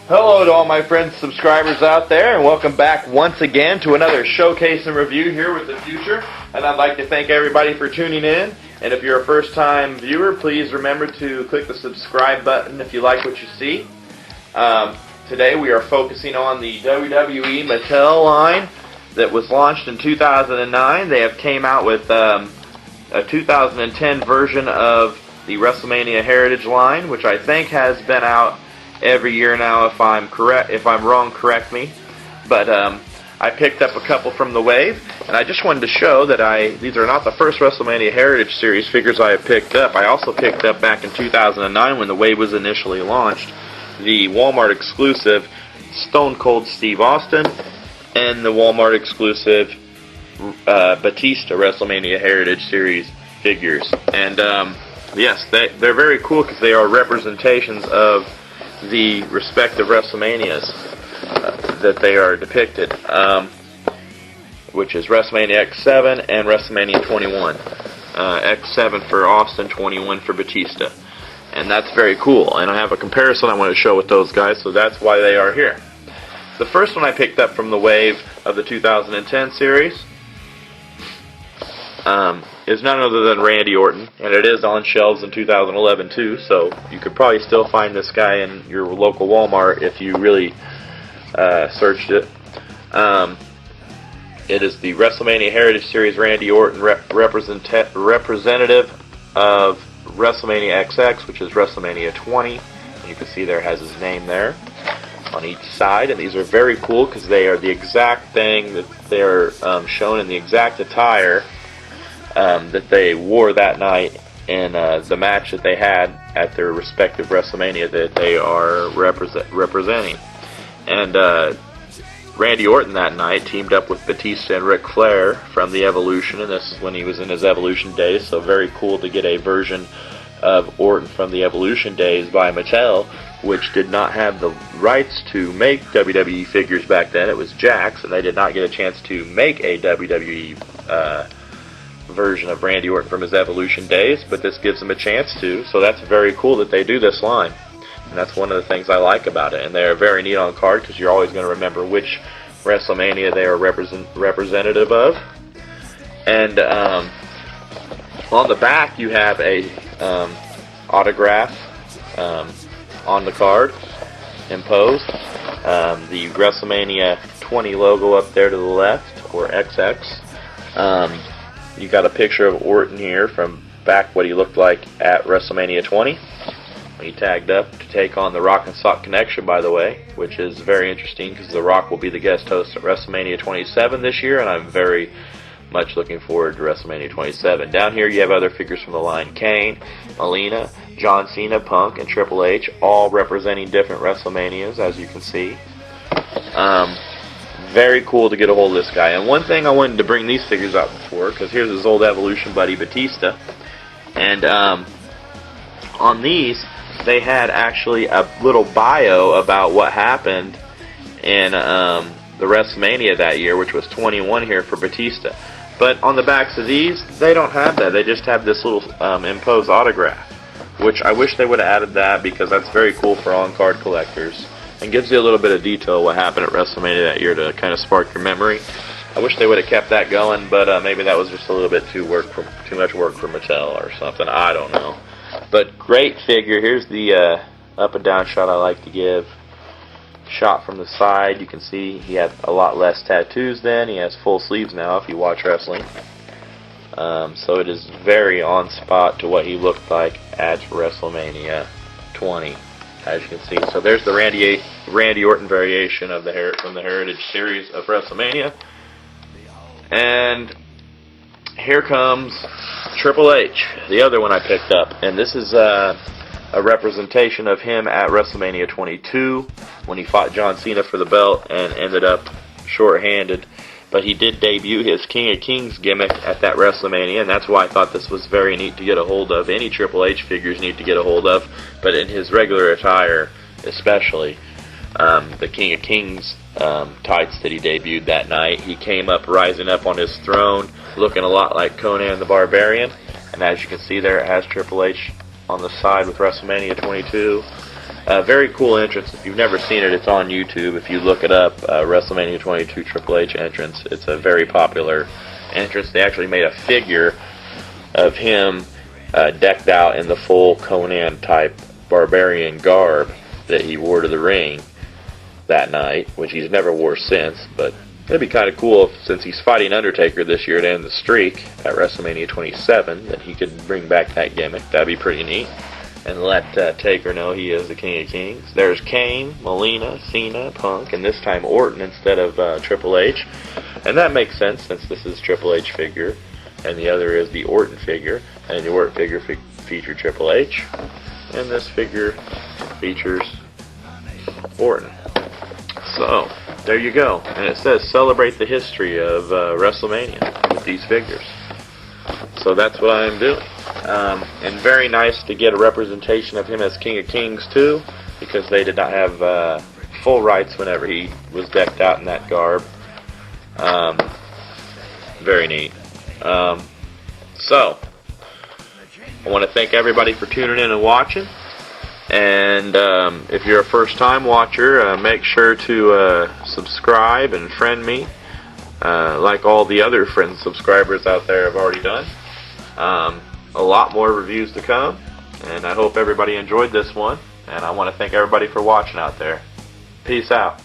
Hello to all my friends, subscribers out there, and welcome back once again to another showcase and review here with the Future. And I'd like to thank everybody for tuning in. And if you're a first-time viewer, please remember to click the subscribe button if you like what you see. Today we are focusing on the WWE Mattel line that was launched in 2009. They have came out with a 2010 version of the Wrestlemania Heritage line, which I think has been out every year now. If I'm correct, if I'm wrong, correct me. But I picked up a couple from the Wave, and I just wanted to show that these are not the first Wrestlemania Heritage Series figures I have picked up. I also picked up back in 2009 when the Wave was initially launched the Walmart exclusive Stone Cold Steve Austin and the Walmart exclusive Batista WrestleMania Heritage Series figures. And yes, they're very cool because they are representations of the respective WrestleManias that they are depicted, which is WrestleMania X7 and WrestleMania 21. X7 for Austin, 21 for Batista. And that's very cool. And I have a comparison I want to show with those guys, so that's why they are here. The first one I picked up from the Wave of the 2010 series is none other than Randy Orton, and it is on shelves in 2011 too, so you could probably still find this guy in your local Walmart if you really searched it. It is the WrestleMania Heritage Series Randy Orton representative of WrestleMania XX, which is WrestleMania 20, and you can see there has his name there on each side, and these are very cool because they are the exact thing that they're shown in the exact attire that they wore that night in the match that they had at their respective WrestleMania that they are representing. And Randy Orton that night teamed up with Batista and Ric Flair from the Evolution, and this is when he was in his Evolution days, so very cool to get a version of Orton from the Evolution days by Mattel, which did not have the rights to make WWE figures back then. It was Jakks, and they did not get a chance to make a WWE version of Randy Orton from his Evolution days, but this gives them a chance to, so that's very cool that they do this line. And that's one of the things I like about it. And they are very neat on card because you're always going to remember which WrestleMania they are representative of. And on the back you have a autograph on the card imposed. The WrestleMania 20 logo up there to the left, or XX. You got a picture of Orton here from back what he looked like at WrestleMania 20. He tagged up to take on the Rock and Sock Connection, by the way, which is very interesting because The Rock will be the guest host at WrestleMania 27 this year, and I'm very much looking forward to WrestleMania 27. Down here you have other figures from the line: Kane, Melina, John Cena, Punk, and Triple H, all representing different WrestleManias, as you can see. Very cool to get a hold of this guy. And one thing I wanted to bring these figures out before, because here's his old Evolution buddy Batista, and on these they had actually a little bio about what happened in the WrestleMania that year, which was 21 here for Batista. But on the backs of these, they don't have that. They just have this little imposed autograph, which I wish they would have added that because that's very cool for on-card collectors and gives you a little bit of detail what happened at WrestleMania that year to kind of spark your memory. I wish they would have kept that going, but maybe that was just a little bit too much work for Mattel or something. I don't know. But great figure. Here's the up and down shot I like to give. Shot from the side. You can see he had a lot less tattoos then. He has full sleeves now if you watch wrestling. So it is very on spot to what he looked like at WrestleMania 20, as you can see. So there's the Randy Orton variation of from the Heritage Series of WrestleMania. And here comes Triple H, the other one I picked up, and this is a representation of him at WrestleMania 22 when he fought John Cena for the belt and ended up short-handed. But he did debut his King of Kings gimmick at that WrestleMania, and that's why I thought this was very neat to get a hold of. Any Triple H figures need to get a hold of, but in his regular attire especially. The King of Kings tights that he debuted that night, he came up rising up on his throne looking a lot like Conan the Barbarian, and as you can see there it has Triple H on the side with WrestleMania 22, Very cool entrance. If you've never seen it, it's on YouTube. If you look it up, WrestleMania 22 Triple H entrance, it's a very popular entrance. They actually made a figure of him decked out in the full Conan-type barbarian garb that he wore to the ring that night, which he's never wore since, but it'd be kind of cool if, since he's fighting Undertaker this year to end the streak at WrestleMania 27, that he could bring back that gimmick. That'd be pretty neat. And let Taker know he is the King of Kings. There's Kane, Melina, Cena, Punk, and this time Orton instead of Triple H. And that makes sense since this is Triple H figure, and the other is the Orton figure. And the Orton figure featured Triple H, and this figure features Orton. So, there you go. And it says celebrate the history of WrestleMania with these figures. So that's what I'm doing. And very nice to get a representation of him as King of Kings too, because they did not have full rights whenever he was decked out in that garb. Very neat. So, I want to thank everybody for tuning in and watching. And if you're a first-time watcher, make sure to subscribe and friend me, like all the other friends subscribers out there have already done. A lot more reviews to come, and I hope everybody enjoyed this one. And I want to thank everybody for watching out there. Peace out.